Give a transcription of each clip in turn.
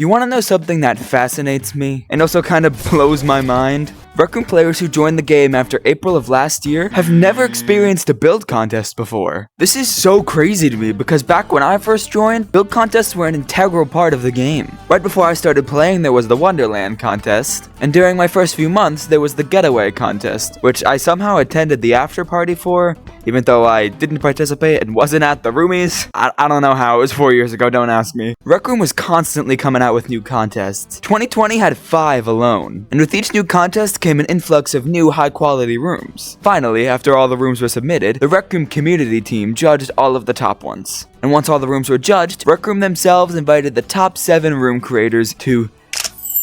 You wanna know something that fascinates me, and also kind of blows my mind? Rec Room players who joined the game after April of last year have never experienced a build contest before. This is so crazy to me because back when I first joined, build contests were an integral part of the game. Right before I started playing, there was the Wonderland contest, and during my first few months, there was the Getaway contest, which I somehow attended the after party for, even though I didn't participate and wasn't at the roomies. I don't know how, it was 4 years ago, don't ask me. Rec Room was constantly coming out with new contests. 2020 had 5 alone, and with each new contest came an influx of new high-quality rooms. Finally, after all the rooms were submitted, the Rec Room community team judged all of the top ones. And once all the rooms were judged, Rec Room themselves invited the top 7 room creators to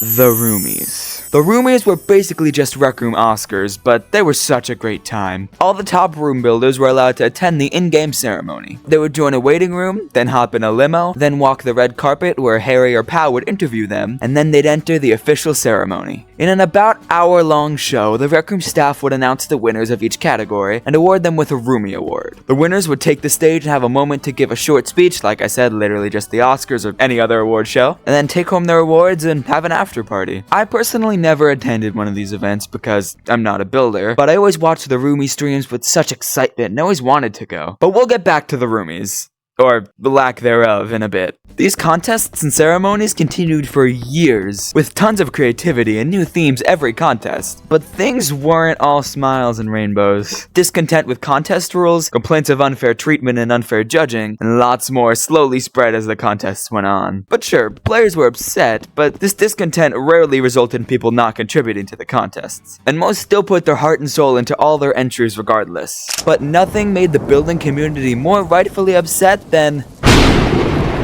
the roomies. The roomies were basically just Rec Room Oscars, but they were such a great time. All the top room builders were allowed to attend the in-game ceremony. They would join a waiting room, then hop in a limo, then walk the red carpet where Harry or Pow would interview them, and then they'd enter the official ceremony. In an about hour-long show, the Rec Room staff would announce the winners of each category and award them with a Roomie Award. The winners would take the stage and have a moment to give a short speech, like I said, literally just the Oscars or any other award show, and then take home their awards and have an after party. I personally never attended one of these events because I'm not a builder, but I always watched the roomie streams with such excitement and always wanted to go. But we'll get back to the roomies, or the lack thereof, in a bit. These contests and ceremonies continued for years, with tons of creativity and new themes every contest. But things weren't all smiles and rainbows. Discontent with contest rules, complaints of unfair treatment and unfair judging, and lots more slowly spread as the contests went on. But sure, players were upset, but this discontent rarely resulted in people not contributing to the contests. And most still put their heart and soul into all their entries regardless. But nothing made the building community more rightfully upset than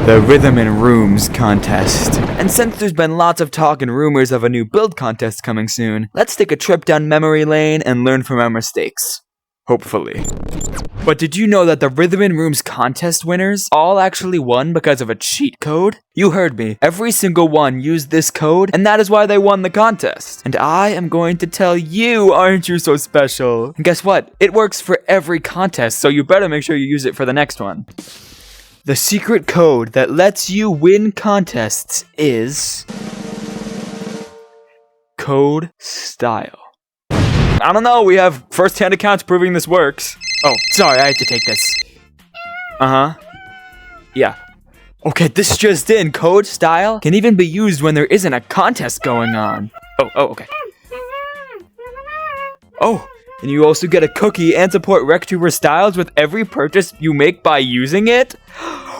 the Rhythm in Rooms contest. And since there's been lots of talk and rumors of a new build contest coming soon, let's take a trip down memory lane and learn from our mistakes. Hopefully. But did you know that the Rhythm in Rooms contest winners all actually won because of a cheat code? You heard me. Every single one used this code, and that is why they won the contest. And I am going to tell you, aren't you so special? And guess what? It works for every contest, so you better make sure you use it for the next one. The secret code that lets you win contests is Code Style. I don't know, we have first-hand accounts proving this works. Oh, sorry, I had to take this. Yeah. Okay, this just in. Code Style can even be used when there isn't a contest going on. Oh, okay. Oh, and you also get a cookie and support RecTuber Stylezzz with every purchase you make by using it?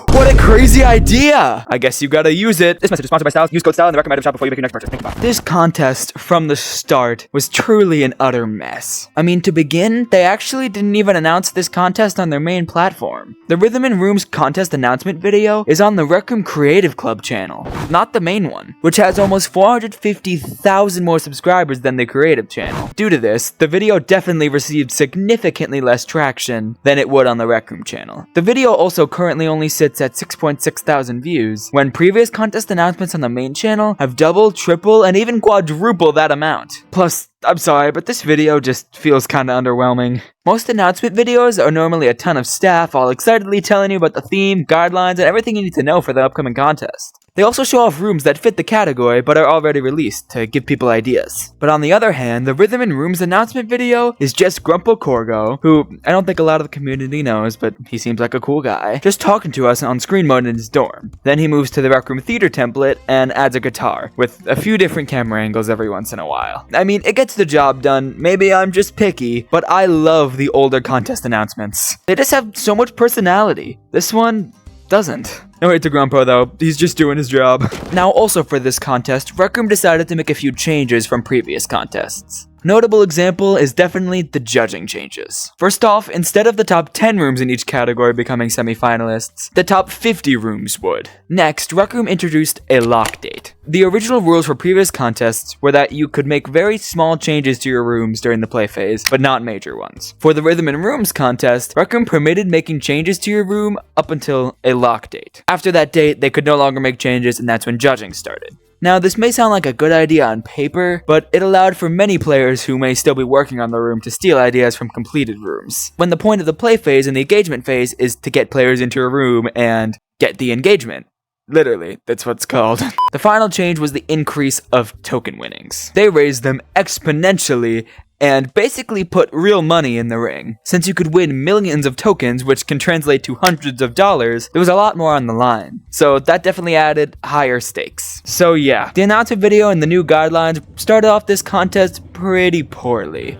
What a crazy idea! I guess you gotta use it. This message is sponsored by Stylezzz. Use code Style in the recommended shop before you make your next purchase. Think about it. This contest, from the start, was truly an utter mess. I mean, to begin, they actually didn't even announce this contest on their main platform. The Rhythm in Rooms contest announcement video is on the Rec Room Creative Club channel, not the main one, which has almost 450,000 more subscribers than the Creative channel. Due to this, the video definitely received significantly less traction than it would on the Rec Room channel. The video also currently only sits at 6.6 thousand views, when previous contest announcements on the main channel have double, triple, and even quadruple that amount. Plus, I'm sorry, but this video just feels kinda underwhelming. Most announcement videos are normally a ton of staff all excitedly telling you about the theme, guidelines, and everything you need to know for the upcoming contest. They also show off rooms that fit the category but are already released to give people ideas. But on the other hand, the Rhythm in Rooms announcement video is just Grumpo Corgo, who I don't think a lot of the community knows, but he seems like a cool guy, just talking to us on screen mode in his dorm. Then he moves to the Rec Room Theater template and adds a guitar, with a few different camera angles every once in a while. I mean, it gets the job done. Maybe I'm just picky, but I love the older contest announcements. They just have so much personality. This one doesn't. No hate to Grumpo though, he's just doing his job. Now also for this contest, Rec Room decided to make a few changes from previous contests. Notable example is definitely the judging changes. First off, instead of the top 10 rooms in each category becoming semi-finalists, the top 50 rooms would. Next, Rec Room introduced a lock date. The original rules for previous contests were that you could make very small changes to your rooms during the play phase, but not major ones. For the Rhythm in Rooms contest, Rec Room permitted making changes to your room up until a lock date. After that date, they could no longer make changes, and that's when judging started. Now, this may sound like a good idea on paper, but it allowed for many players who may still be working on the room to steal ideas from completed rooms. When the point of the play phase and the engagement phase is to get players into a room and get the engagement. Literally, that's what's called. The final change was the increase of token winnings. They raised them exponentially and basically put real money in the ring. Since you could win millions of tokens, which can translate to hundreds of dollars, there was a lot more on the line. So that definitely added higher stakes. So yeah, the announcement video and the new guidelines started off this contest pretty poorly.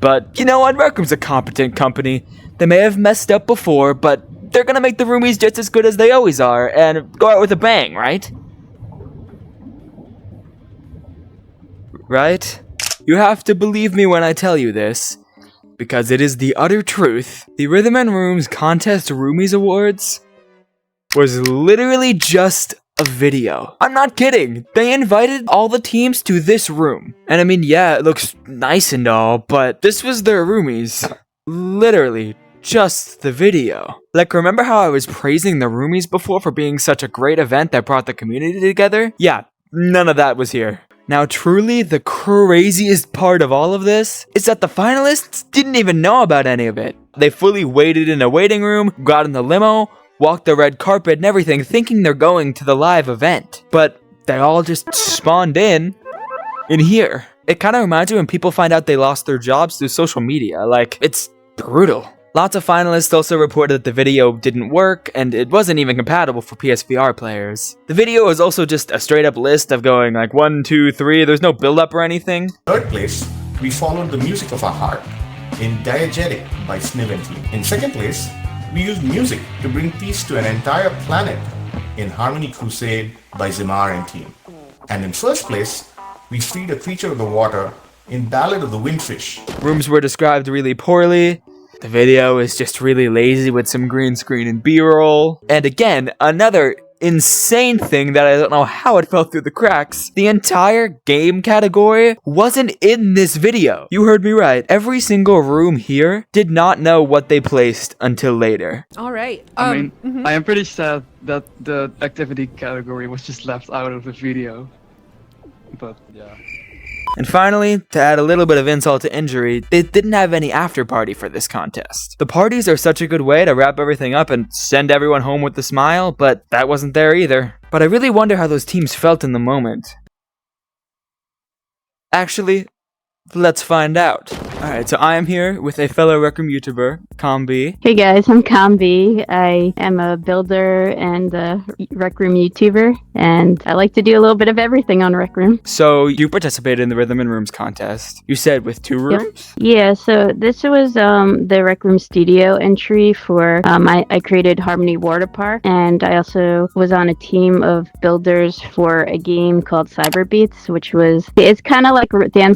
But you know what, Rec Room's a competent company. They may have messed up before, but they're gonna make the roomies just as good as they always are, and go out with a bang, right? Right? You have to believe me when I tell you this, because it is the utter truth. The Rhythm and Rooms Contest Roomies Awards was literally just a video. I'm not kidding. They invited all the teams to this room. And I mean, yeah, it looks nice and all, but this was their roomies. Literally. Just the video. Like, remember how I was praising the roomies before for being such a great event that brought the community together? Yeah, none of that was here. Now, truly, the craziest part of all of this is that the finalists didn't even know about any of it. They fully waited in a waiting room, got in the limo, walked the red carpet and everything, thinking they're going to the live event. But they all just spawned in here. It kind of reminds me when people find out they lost their jobs through social media. Like, it's brutal. Lots of finalists also reported that the video didn't work, and it wasn't even compatible for PSVR players. The video was also just a straight up list of going like 1, 2, 3, there's no build up or anything. Third place, we followed the music of our heart in Diegetic by Sniv and team. In second place, we used music to bring peace to an entire planet in Harmony Crusade by Zimar and team. And in first place, we freed a creature of the water in Ballad of the Windfish. Rooms were described really poorly. The video is just really lazy with some green screen and B-roll. And again, another insane thing that I don't know how it fell through the cracks. The entire game category wasn't in this video. You heard me right. Every single room here did not know what they placed until later. All right. I am pretty sad that the activity category was just left out of the video. But yeah. And finally, to add a little bit of insult to injury, they didn't have any after party for this contest. The parties are such a good way to wrap everything up and send everyone home with a smile, but that wasn't there either. But I really wonder how those teams felt in the moment. Actually, let's find out. Alright, so I am here with a fellow Rec Room YouTuber, Combi. Hey guys, I'm Combi. I am a builder and a Rec Room YouTuber, and I like to do a little bit of everything on Rec Room. So you participated in the Rhythm and Rooms contest. You said with 2 rooms? Yeah, so this was the Rec Room Studio entry for, I created Harmony Water Park, and I also was on a team of builders for a game called Cyber Beats, which was, it's kind of like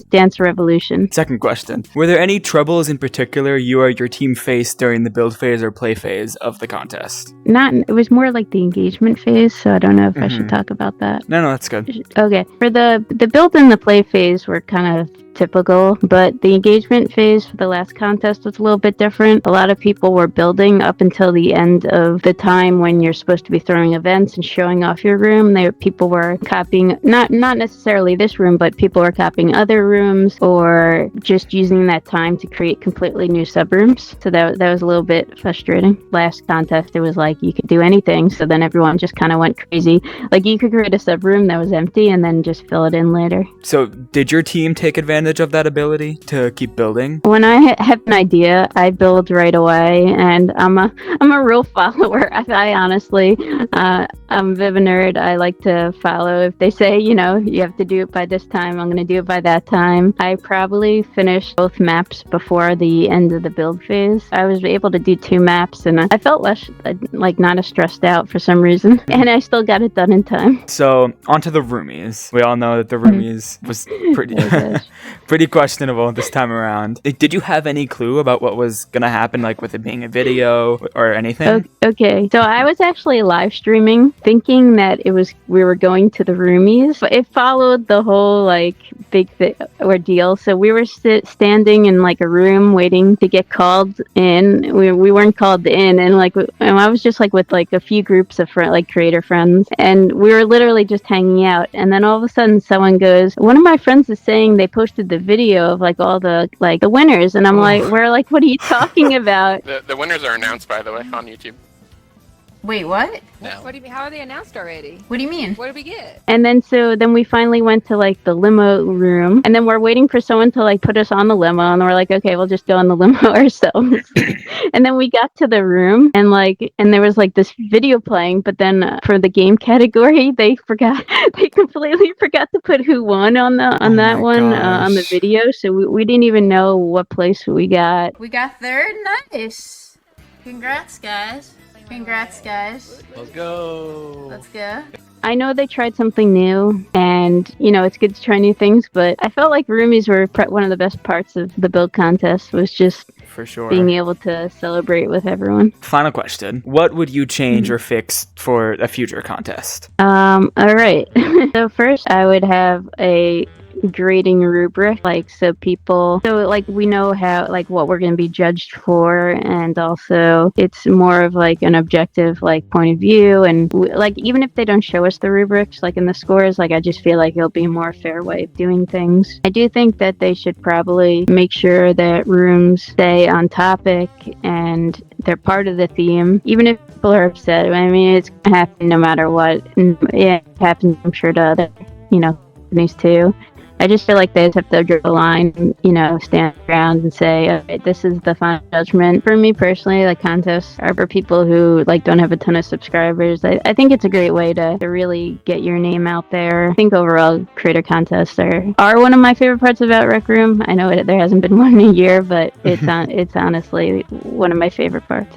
Dance Revolution. Second question. Were there any troubles in particular you or your team faced during the build phase or play phase of the contest? It was more like the engagement phase, so I don't know if I should talk about that. No, that's good. Okay. For the build and the play phase were kind of typical, but the engagement phase for the last contest was a little bit different. A lot of people were building up until the end of the time when you're supposed to be throwing events and showing off your room. People were copying, not necessarily this room, but people were copying other rooms or just using that time to create completely new subrooms. So that was a little bit frustrating. Last contest, it was like you could do anything, so then everyone just kind of went crazy. Like you could create a subroom that was empty and then just fill it in later. So did your team take advantage of that ability to keep building? When I have an idea, I build right away, and I'm a real follower. I honestly, I'm a bit of a nerd. I like to follow. If they say, you have to do it by this time, I'm going to do it by that time. I probably finished both maps before the end of the build phase. I was able to do 2 maps, and I felt less, not as stressed out for some reason, and I still got it done in time. So, onto the roomies. We all know that the roomies was pretty pretty questionable this time around. Did you have any clue about what was going to happen, like with it being a video or anything? Okay, so I was actually live streaming thinking that we were going to the roomies, but it followed the whole big ordeal. So we were standing in a room waiting to get called in. We weren't called in, and I was just with a few groups of creator friends, and we were literally just hanging out. And then all of a sudden someone goes, one of my friends is saying they posted the video of all the the winners, and I'm what are you talking about? The winners are announced, by the way, on YouTube. Wait, what? No. What do you mean? How are they announced already? What do you mean? What did we get? And then we finally went to like the limo room, and then we're waiting for someone to like put us on the limo, and we're like, okay, we'll just go on the limo ourselves. And then we got to the room, and there was like this video playing, but then for the game category, they completely forgot to put who won on that on the video, so we didn't even know what place we got. We got third. Nice. Congrats, guys. Congrats, guys. Let's go. Let's go. I know they tried something new, and it's good to try new things, but I felt like roomies were one of the best parts of the build contest, was just For sure. being able to celebrate with everyone. Final question. What would you change or fix for a future contest? All right. So first, I would have a grading rubric, so we know how what we're going to be judged for, and also it's more of an objective point of view, and even if they don't show us the rubrics in the scores, I just feel like it'll be a more fair way of doing things. I do think that they should probably make sure that rooms stay on topic and they're part of the theme, even if people are upset. I mean, it's gonna happen no matter what. And it happens, I'm sure, to other companies too. I just feel like they just have to draw the line, stand around and say, okay, this is the final judgment. For me personally, contests are for people who don't have a ton of subscribers. I think it's a great way to really get your name out there. I think overall creator contests are one of my favorite parts about Rec Room. I know there hasn't been one in a year, but it's honestly one of my favorite parts.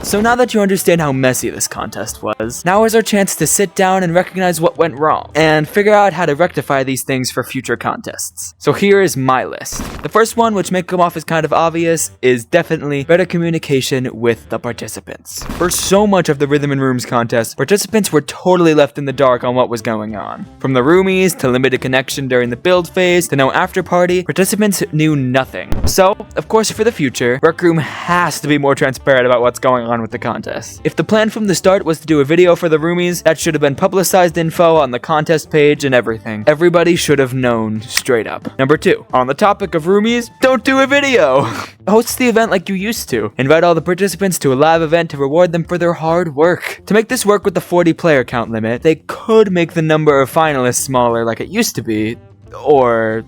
So now that you understand how messy this contest was, now is our chance to sit down and recognize what went wrong, and figure out how to rectify these things for future contests. So here is my list. The first one, which may come off as kind of obvious, is definitely better communication with the participants. For so much of the Rhythm and Rooms contest, participants were totally left in the dark on what was going on. From the roomies, to limited connection during the build phase, to no after party, participants knew nothing. So, of course, for the future, Rec Room has to be more transparent about what's going on with the contest. If the plan from the start was to do a video for the roomies, that should have been publicized info on the contest page and everything. Everybody should have known straight up. Number 2, on the topic of roomies, don't do a video! Host the event like you used to. Invite all the participants to a live event to reward them for their hard work. To make this work with the 40 player count limit, they could make the number of finalists smaller like it used to be, or...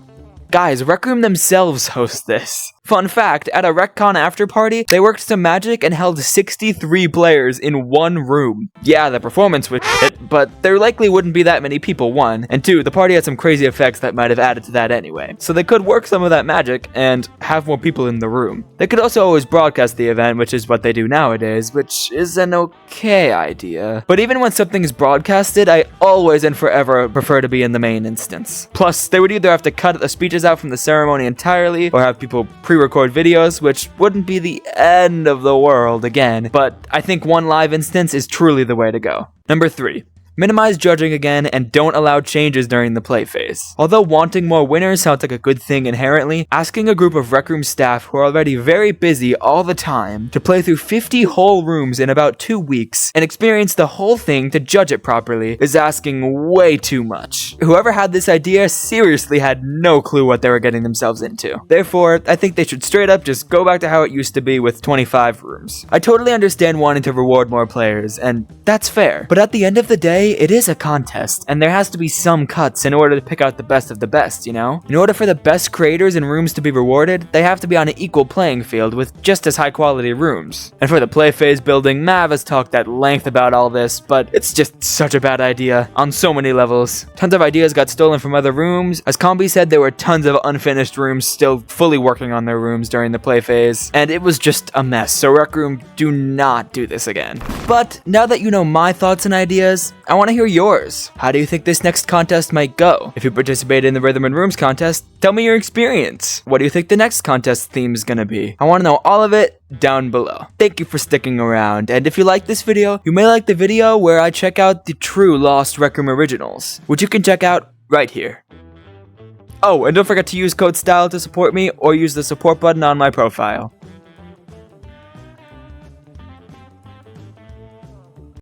Guys, Rec Room themselves host this. Fun fact, at a RecCon after party, they worked some magic and held 63 players in one room. Yeah, the performance was shit, but there likely wouldn't be that many people, 1, and 2, the party had some crazy effects that might have added to that anyway. So they could work some of that magic and have more people in the room. They could also always broadcast the event, which is what they do nowadays, which is an okay idea. But even when something is broadcasted, I always and forever prefer to be in the main instance. Plus, they would either have to cut the speeches out from the ceremony entirely, or have people pre-record videos, which wouldn't be the end of the world again, but I think one live instance is truly the way to go. Number 3. Minimize judging again, and don't allow changes during the play phase. Although wanting more winners sounds like a good thing inherently, asking a group of Rec Room staff who are already very busy all the time to play through 50 whole rooms in about 2 weeks and experience the whole thing to judge it properly is asking way too much. Whoever had this idea seriously had no clue what they were getting themselves into. Therefore, I think they should straight up just go back to how it used to be with 25 rooms. I totally understand wanting to reward more players, and that's fair, but at the end of the day, it is a contest, and there has to be some cuts in order to pick out the best of the best, In order for the best creators in rooms to be rewarded, they have to be on an equal playing field with just as high quality rooms. And for the play phase building, Mav has talked at length about all this, but it's just such a bad idea on so many levels. Tons of ideas got stolen from other rooms. As Combi said, there were tons of unfinished rooms still fully working on their rooms during the play phase, and it was just a mess, so Rec Room, do not do this again. But now that you know my thoughts and ideas, I want to hear yours. How do you think this next contest might go? If you participated in the Rhythm and Rooms contest, tell me your experience. What do you think the next contest theme is gonna be? I want to know all of it down below. Thank you for sticking around, and if you like this video, you may like the video where I check out the true Lost Rec Room originals, which you can check out right here. Oh, and don't forget to use code STYLE to support me, or use the support button on my profile.